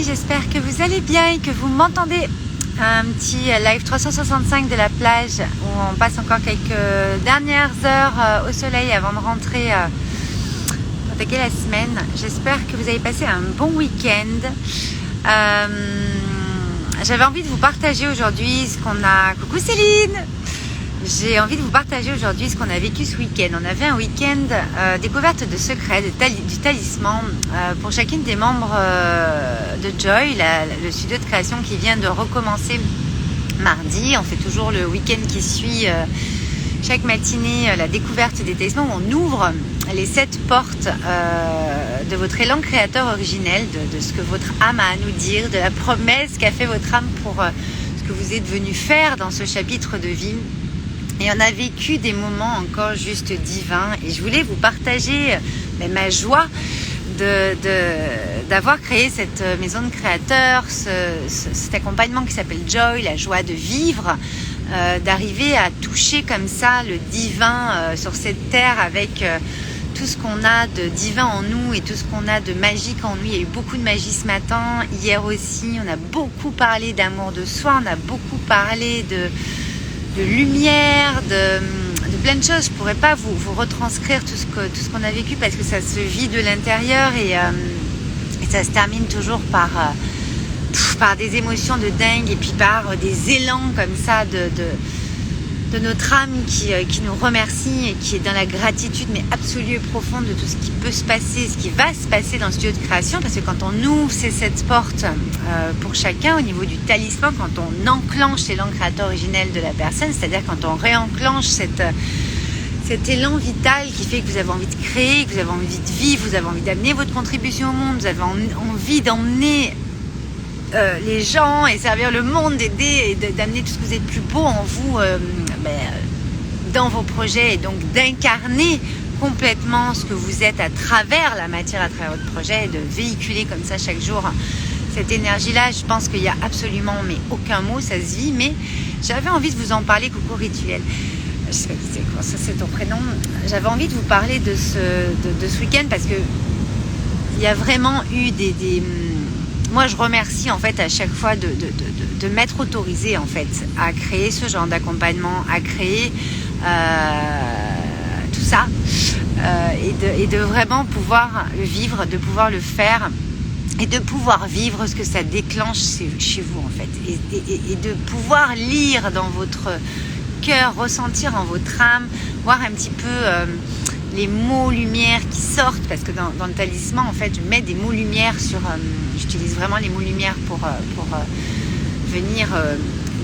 j'espère que vous allez bien et que vous m'entendez. Un petit live 365 de la plage où on passe encore quelques dernières heures au soleil avant de rentrer attaquer la semaine. J'espère que vous avez passé un bon week-end. J'avais envie de vous partager aujourd'hui ce qu'on a... Coucou Céline! J'ai envie de vous partager aujourd'hui ce qu'on a vécu ce week-end. On avait un week-end découverte de secrets, du talisman pour chacune des membres de Joy, le studio de création qui vient de recommencer mardi. On fait toujours le week-end qui suit chaque matinée la découverte des talismans où on ouvre les 7 portes de votre élan créateur originel, de ce que votre âme a à nous dire, de la promesse qu'a fait votre âme pour ce que vous êtes venu faire dans ce chapitre de vie. Et on a vécu des moments encore juste divins. Et je voulais vous partager ma joie d'avoir créé cette maison de créateurs, cet accompagnement qui s'appelle Joy, la joie de vivre, d'arriver à toucher comme ça le divin sur cette terre avec tout ce qu'on a de divin en nous et tout ce qu'on a de magique en nous. Il y a eu beaucoup de magie ce matin, hier aussi. On a beaucoup parlé d'amour de soi, on a beaucoup parlé de lumière, de plein de choses. Je ne pourrais pas vous retranscrire tout ce qu'on a vécu parce que ça se vit de l'intérieur et ça se termine toujours par des émotions de dingue et puis par des élans comme ça de notre âme qui nous remercie et qui est dans la gratitude mais absolue et profonde de tout ce qui peut se passer, ce qui va se passer dans le studio de création, parce que quand on ouvre ces 7 portes pour chacun au niveau du talisman, quand on enclenche l'élan créateur originel de la personne, c'est-à-dire quand on réenclenche cet élan vital qui fait que vous avez envie de créer, que vous avez envie de vivre, vous avez envie d'amener votre contribution au monde, vous avez envie d'emmener les gens et servir le monde, d'aider et d'amener tout ce que vous êtes plus beau en vous dans vos projets, et donc d'incarner complètement ce que vous êtes à travers la matière, à travers votre projet, et de véhiculer comme ça chaque jour cette énergie-là. Je pense qu'il n'y a absolument aucun mot, ça se vit, mais j'avais envie de vous en parler. Coucou Rituel, je sais pas qui c'est, quoi, ça c'est ton prénom. J'avais envie de vous parler de ce week-end parce que il y a vraiment eu moi, je remercie en fait à chaque fois de m'être autorisée en fait à créer ce genre d'accompagnement, à créer tout ça et de vraiment pouvoir le vivre, de pouvoir le faire et de pouvoir vivre ce que ça déclenche chez vous en fait et de pouvoir lire dans votre cœur, ressentir en votre âme, voir un petit peu les mots lumière qui sortent, parce que dans le talisman en fait je mets des mots lumière j'utilise vraiment les mots lumière pour venir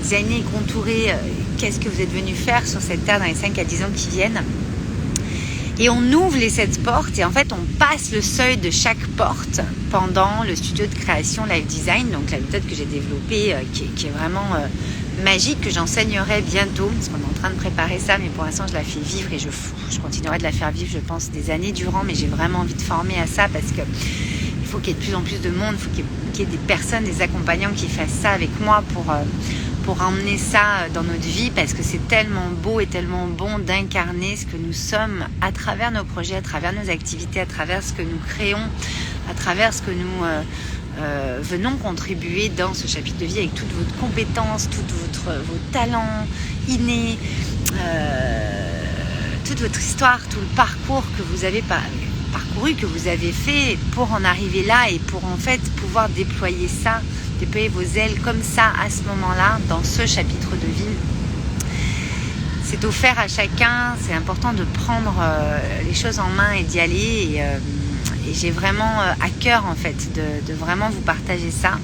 designer et contourer qu'est-ce que vous êtes venu faire sur cette terre dans les 5 à 10 ans qui viennent. Et on ouvre les 7 portes et en fait on passe le seuil de chaque porte pendant le studio de création Live Design, donc la méthode que j'ai développée qui est vraiment magique, que j'enseignerai bientôt parce qu'on est en train de préparer ça, mais pour l'instant je la fais vivre et je continuerai de la faire vivre, je pense, des années durant, mais j'ai vraiment envie de former à ça parce que il faut qu'il y ait de plus en plus de monde, il faut qu'il y ait des personnes, des accompagnants qui fassent ça avec moi pour emmener ça dans notre vie, parce que c'est tellement beau et tellement bon d'incarner ce que nous sommes à travers nos projets, à travers nos activités, à travers ce que nous créons, à travers ce que nous venons contribuer dans ce chapitre de vie avec toutes vos compétences, vos talents innés, toute votre histoire, tout le parcours que vous avez parcouru, que vous avez fait pour en arriver là et pour en fait pouvoir déployer vos ailes comme ça à ce moment-là dans ce chapitre de vie. C'est offert à chacun, c'est important de prendre les choses en main et d'y aller et j'ai vraiment à cœur en fait de vraiment vous partager ça.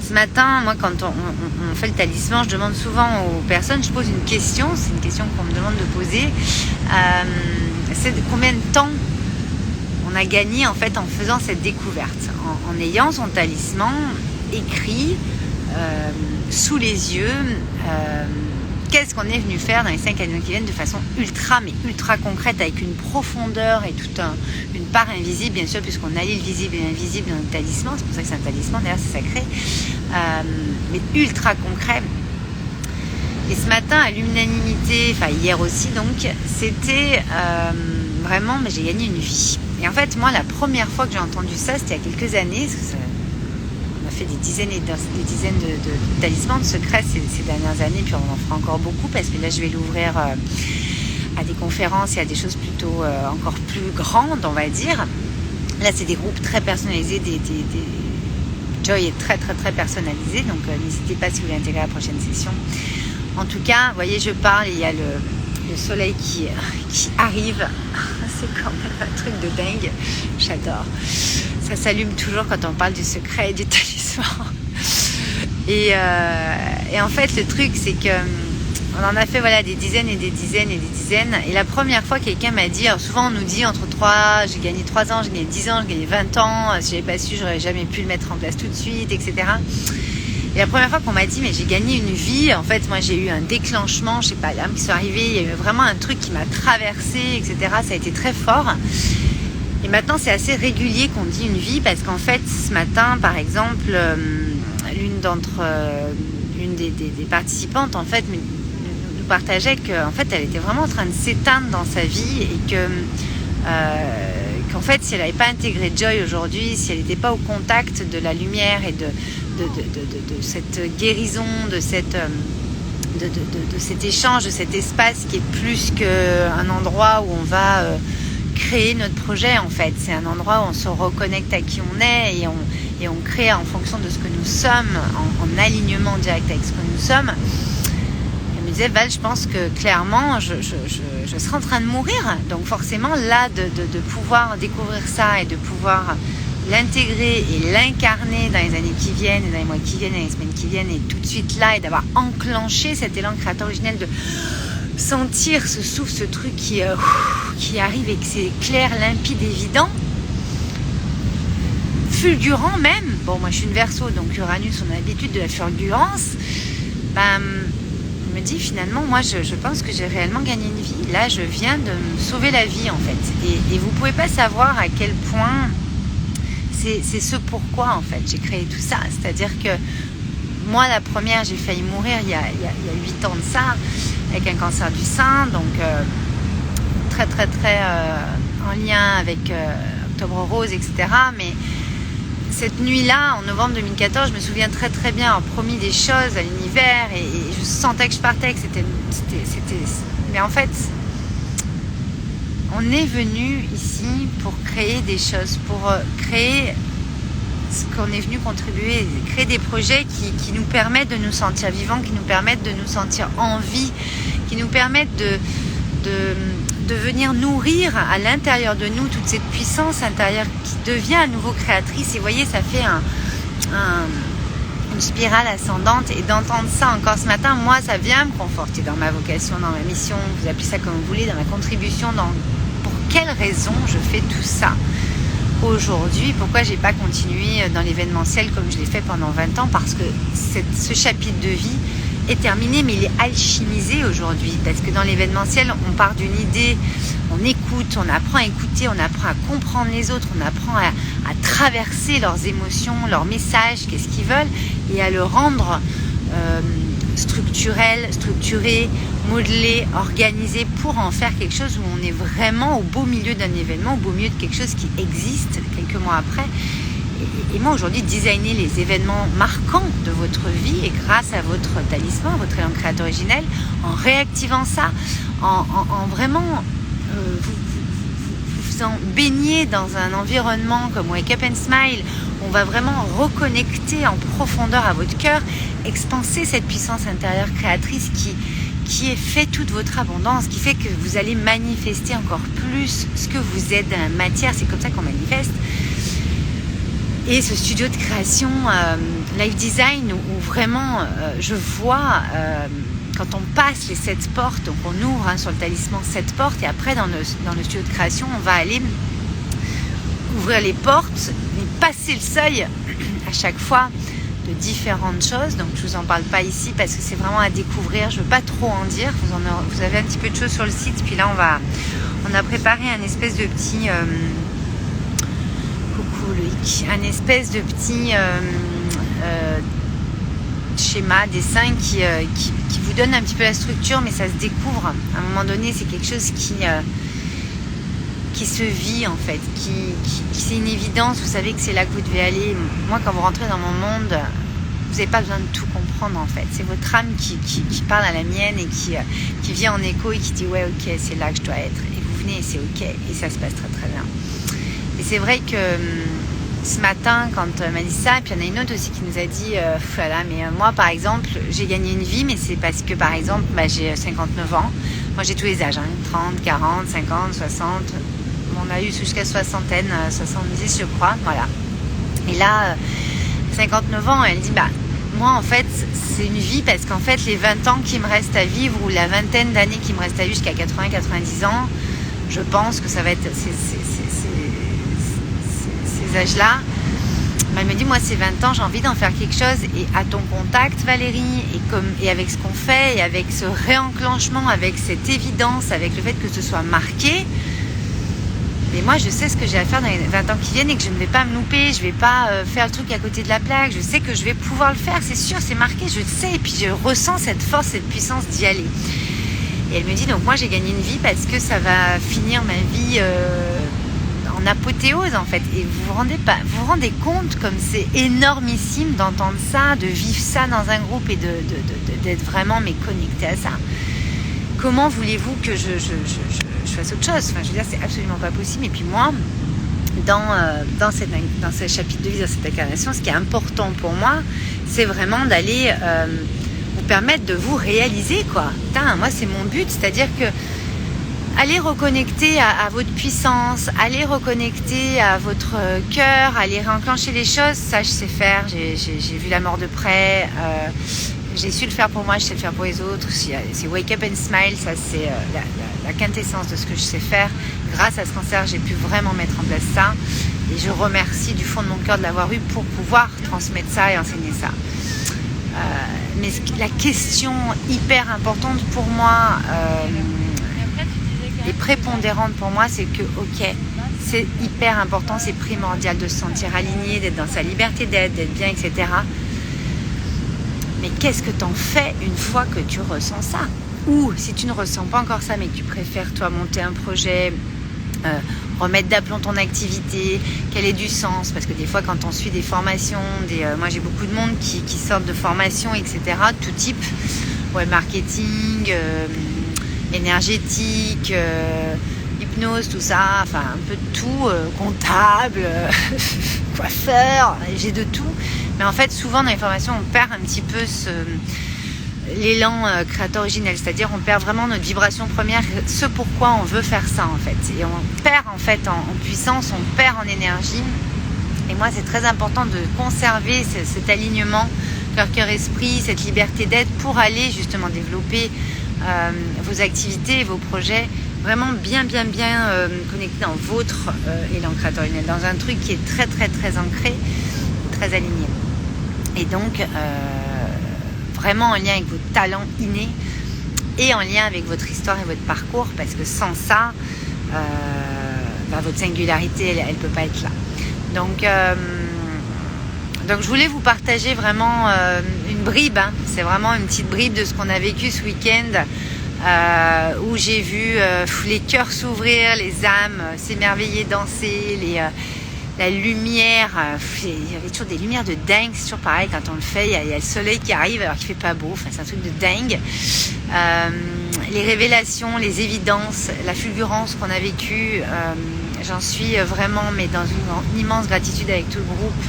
Ce matin, moi quand on fait le talisman, je demande souvent aux personnes, je pose une question, c'est une question qu'on me demande de poser, c'est de combien de temps on a gagné en fait en faisant cette découverte, en ayant son talisman écrit sous les yeux, qu'est-ce qu'on est venu faire dans les 5 années qui viennent de façon ultra concrète, avec une profondeur et toute une part invisible, bien sûr, puisqu'on allie le visible et l'invisible dans le talisman. C'est pour ça que c'est un talisman, d'ailleurs c'est sacré, mais ultra concret. Et ce matin, à l'unanimité, enfin hier aussi donc, c'était vraiment, j'ai gagné une vie. Et en fait, moi, la première fois que j'ai entendu ça, c'était il y a quelques années, parce que ça fait des dizaines et des dizaines de talismans de secrets ces dernières années, puis on en fera encore beaucoup parce que là je vais l'ouvrir à des conférences et à des choses plutôt encore plus grandes, on va dire. Là c'est des groupes très personnalisés, Joy est très très très personnalisé, donc n'hésitez pas si vous voulez intégrer la prochaine session. En tout cas, vous voyez, je parle, il y a le soleil qui arrive. C'est quand même un truc de dingue. J'adore. Ça s'allume toujours quand on parle du secret et du talisman. Et en fait, le truc, c'est que on en a fait des dizaines et des dizaines et des dizaines. Et la première fois, quelqu'un m'a dit, alors souvent on nous dit j'ai gagné 3 ans, j'ai gagné 10 ans, j'ai gagné 20 ans. Si j'avais pas su, j'aurais jamais pu le mettre en place tout de suite, etc. Et la première fois qu'on m'a dit, mais j'ai gagné une vie, en fait, moi j'ai eu un déclenchement, je sais pas, l'âme qui sont arrivées, il y a eu vraiment un truc qui m'a traversé, etc. Ça a été très fort. Et maintenant, c'est assez régulier qu'on dit une vie, parce qu'en fait, ce matin, par exemple, l'une des participantes, en fait, nous partageait qu'en fait, elle était vraiment en train de s'éteindre dans sa vie et qu'en fait, si elle n'avait pas intégré Joy aujourd'hui, si elle n'était pas au contact de la lumière et de cette guérison, de cet échange, de cet espace qui est plus qu'un endroit où on va créer notre projet, en fait. C'est un endroit où on se reconnecte à qui on est et on crée en fonction de ce que nous sommes, en alignement direct avec ce que nous sommes. Elle me disait, Val, je pense que clairement, je serai en train de mourir. Donc forcément, là, de pouvoir découvrir ça et de pouvoir l'intégrer et l'incarner dans les années qui viennent, et dans les mois qui viennent, et les semaines qui viennent, et tout de suite là, et d'avoir enclenché cet élan créateur originel, de sentir ce souffle, ce truc qui arrive et que c'est clair, limpide, évident, fulgurant même. Bon, moi je suis une Verseau, donc Uranus, on a l'habitude de la fulgurance. Je me dis finalement, moi je pense que j'ai réellement gagné une vie. Là, je viens de me sauver la vie, en fait. Et vous pouvez pas savoir à quel point c'est ce pourquoi, en fait, j'ai créé tout ça. C'est-à-dire que moi, la première, j'ai failli mourir il y a 8 ans de ça, avec un cancer du sein, donc très très très en lien avec Octobre Rose, etc. Mais cette nuit-là, en novembre 2014, je me souviens très très bien avoir promis des choses à l'univers et je sentais que je partais, que c'était... Mais en fait, on est venu ici pour créer des choses, pour créer ce qu'on est venu contribuer, créer des projets qui nous permettent de nous sentir vivants, qui nous permettent de nous sentir en vie, qui nous permettent de venir nourrir à l'intérieur de nous toute cette puissance intérieure qui devient à nouveau créatrice. Et vous voyez, ça fait une spirale ascendante. Et d'entendre ça encore ce matin, moi, ça vient me conforter dans ma vocation, dans ma mission, vous appelez ça comme vous voulez, dans ma contribution, pour quelle raison je fais tout ça aujourd'hui, pourquoi j'ai pas continué dans l'événementiel comme je l'ai fait pendant 20 ans, parce que ce chapitre de vie est terminé, mais il est alchimisé aujourd'hui, parce que dans l'événementiel, on part d'une idée, on écoute, on apprend à écouter, on apprend à comprendre les autres, on apprend à traverser leurs émotions, leurs messages, qu'est-ce qu'ils veulent, et à le rendre structuré, modelé, organisé, pour en faire quelque chose où on est vraiment au beau milieu d'un événement, au beau milieu de quelque chose qui existe quelques mois après. Et moi aujourd'hui, designer les événements marquants de votre vie, et grâce à votre talisman, votre élan créateur originel, en réactivant ça, en vraiment vous faisant baigner dans un environnement comme Wake Up and Smile, on va vraiment reconnecter en profondeur à votre cœur, expanser cette puissance intérieure créatrice qui est fait toute votre abondance, qui fait que vous allez manifester encore plus ce que vous êtes dans la matière. C'est comme ça qu'on manifeste. Et ce studio de création Life Design, où vraiment je vois quand on passe les 7 portes, donc on ouvre sur le talisman 7 portes, et après dans le studio de création, on va aller ouvrir les portes et passer le seuil à chaque fois de différentes choses. Donc je vous en parle pas ici parce que c'est vraiment à découvrir, je veux pas trop en dire. Vous avez un petit peu de choses sur le site, puis là on a préparé un espèce de petit coucou Loïc, un espèce de petit schéma, dessin qui vous donne un petit peu la structure, mais ça se découvre. À un moment donné, c'est quelque chose qui qui se vit en fait, c'est une évidence, vous savez que c'est là que vous devez aller. Moi, quand vous rentrez dans mon monde, vous n'avez pas besoin de tout comprendre en fait. C'est votre âme qui parle à la mienne et qui vient en écho et qui dit ouais ok, c'est là que je dois être. Et vous venez et c'est ok et ça se passe très très bien. Et c'est vrai que ce matin quand elle m'a dit ça, et puis il y en a une autre aussi qui nous a dit voilà, mais moi par exemple j'ai gagné une vie, mais c'est parce que par exemple j'ai 59 ans. Moi j'ai tous les âges, 30, 40, 50, 60, on a eu jusqu'à soixantaine, 70 je crois, voilà. Et là 59 ans, elle dit moi en fait c'est une vie parce qu'en fait les 20 ans qui me restent à vivre ou la vingtaine d'années qui me restent à vivre jusqu'à 80-90 ans, je pense que ça va être ces âges-là. Elle me dit moi ces 20 ans j'ai envie d'en faire quelque chose et à ton contact Valérie et avec ce qu'on fait et avec ce réenclenchement, avec cette évidence, avec le fait que ce soit marqué. Mais moi, je sais ce que j'ai à faire dans les 20 ans qui viennent et que je ne vais pas me louper, je ne vais pas faire le truc à côté de la plaque. Je sais que je vais pouvoir le faire, c'est sûr, c'est marqué, je le sais. Et puis, je ressens cette force, cette puissance d'y aller. Et elle me dit, donc moi, j'ai gagné une vie parce que ça va finir ma vie en apothéose, en fait. Et vous vous rendez compte comme c'est énormissime d'entendre ça, de vivre ça dans un groupe et d'être vraiment connecté à ça. Comment voulez-vous que je fasse autre chose? Enfin, je veux dire, c'est absolument pas possible. Et puis moi, dans ce chapitre de vie, dans cette incarnation, ce qui est important pour moi, c'est vraiment d'aller vous permettre de vous réaliser, quoi. Putain, moi, c'est mon but, c'est-à-dire que allez reconnecter à votre puissance, allez reconnecter à votre cœur, allez réenclencher les choses. Ça, je sais faire. J'ai vu la mort de près. J'ai su le faire pour moi, je sais le faire pour les autres. C'est Wake Up and Smile, ça c'est la quintessence de ce que je sais faire. Grâce à ce cancer, j'ai pu vraiment mettre en place ça. Et je remercie du fond de mon cœur de l'avoir eu pour pouvoir transmettre ça et enseigner ça. Mais la question hyper importante pour moi et prépondérante pour moi, c'est que ok, c'est hyper important, c'est primordial de se sentir aligné, d'être dans sa liberté d'être bien, etc. Mais qu'est-ce que t'en fais une fois que tu ressens ça? Ou si tu ne ressens pas encore ça, mais que tu préfères toi monter un projet, remettre d'aplomb ton activité, qu'elle ait du sens, parce que des fois quand on suit des formations, moi j'ai beaucoup de monde qui sortent de formations, etc., tout type, web marketing, énergétique, hypnose, tout ça, enfin un peu de tout, comptable, coiffeur, j'ai de tout. Mais en fait, souvent dans les formations, on perd un petit peu l'élan créateur originel, c'est-à-dire on perd vraiment notre vibration première, ce pourquoi on veut faire ça en fait. Et on perd en fait en puissance, on perd en énergie. Et moi, c'est très important de conserver cet alignement cœur-cœur-esprit, cette liberté d'être pour aller justement développer vos activités, vos projets, vraiment bien connectés dans votre élan créateur originel, dans un truc qui est très très très ancré, très aligné. Et donc, vraiment en lien avec vos talents innés et en lien avec votre histoire et votre parcours, parce que sans ça, votre singularité, elle peut pas être là. Donc, je voulais vous partager vraiment une bribe, c'est vraiment une petite bribe de ce qu'on a vécu ce week-end, où j'ai vu les cœurs s'ouvrir, les âmes s'émerveiller, danser, la lumière, il y avait toujours des lumières de dingue, c'est toujours pareil quand on le fait, il y a le soleil qui arrive alors qu'il fait pas beau, enfin c'est un truc de dingue. Les révélations, les évidences, la fulgurance qu'on a vécue, j'en suis vraiment dans une immense gratitude avec tout le groupe,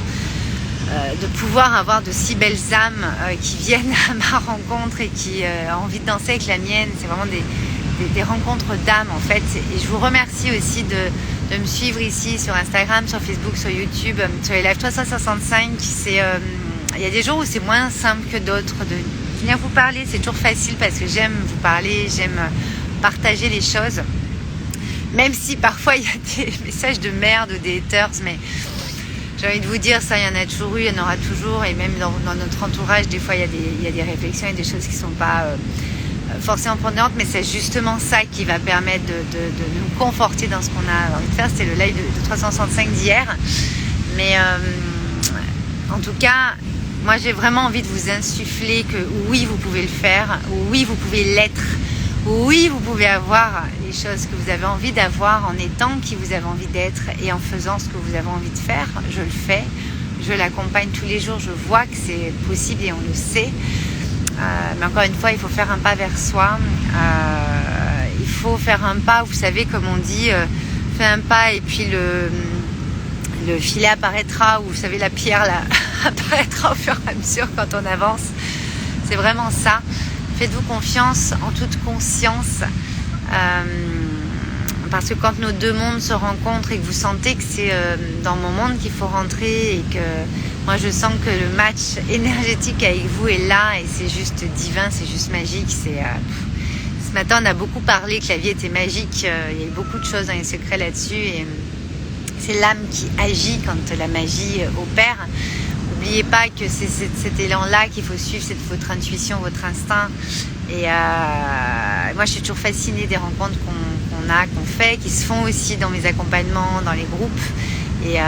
de pouvoir avoir de si belles âmes qui viennent à ma rencontre et qui ont envie de danser avec la mienne. C'est vraiment des rencontres d'âmes en fait, et je vous remercie aussi de me suivre ici sur Instagram, sur Facebook, sur YouTube, sur les lives 365. Il y a des jours où c'est moins simple que d'autres de venir vous parler, c'est toujours facile parce que j'aime vous parler, j'aime partager les choses, même si parfois il y a des messages de merde ou des haters, mais j'ai envie de vous dire, ça il y en a toujours eu, il y en aura toujours, et même dans notre entourage des fois il y a des réflexions et des choses qui ne sont pas forcément prenantes, mais c'est justement ça qui va permettre de nous conforter dans ce qu'on a envie de faire. C'était le live de 365 d'hier, mais en tout cas moi j'ai vraiment envie de vous insuffler que oui vous pouvez le faire, oui vous pouvez l'être, Oui, vous pouvez avoir les choses que vous avez envie d'avoir en étant qui vous avez envie d'être et en faisant ce que vous avez envie de faire. Je le fais, je l'accompagne tous les jours, je vois que c'est possible et on le sait. Mais encore une fois, il faut faire un pas vers soi. Il faut faire un pas, vous savez, comme on dit, fais un pas et puis le filet apparaîtra, ou vous savez, la pierre là, apparaîtra au fur et à mesure quand on avance. C'est vraiment ça. Faites-vous confiance en toute conscience. Parce que quand nos deux mondes se rencontrent et que vous sentez que c'est dans mon monde qu'il faut rentrer et que moi je sens que le match énergétique avec vous est là et c'est juste divin, c'est juste magique. Ce matin on a beaucoup parlé que la vie était magique, il y a eu beaucoup de choses dans les secrets là-dessus et c'est l'âme qui agit quand la magie opère. N'oubliez pas que c'est cet élan-là qu'il faut suivre, c'est votre intuition, votre instinct. Et moi, je suis toujours fascinée des rencontres qu'on fait, qui se font aussi dans mes accompagnements, dans les groupes. Et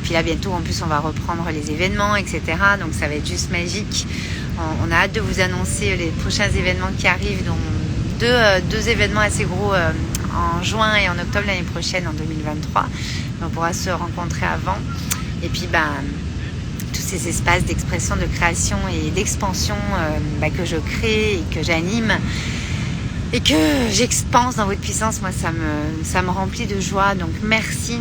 puis là, bientôt, en plus, on va reprendre les événements, etc. Donc, ça va être juste magique. On a hâte de vous annoncer les prochains événements qui arrivent, dont deux événements assez gros en juin et en octobre l'année prochaine, en 2023. On pourra se rencontrer avant. Et puis, tous ces espaces d'expression, de création et d'expansion que je crée et que j'anime et que j'expanse dans votre puissance, moi ça me remplit de joie. Donc merci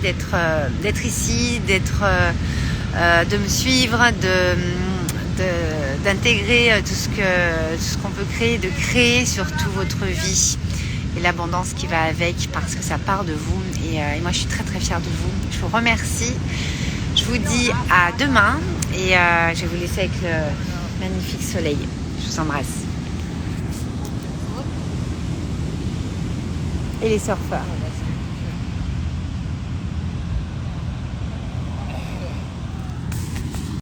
d'être ici, de me suivre, d'intégrer tout ce qu'on peut créer, de créer surtout votre vie et l'abondance qui va avec, parce que ça part de vous et moi je suis très très fière de vous. Je vous remercie. Je vous dis à demain et je vais vous laisser avec le magnifique soleil. Je vous embrasse. Et les surfeurs.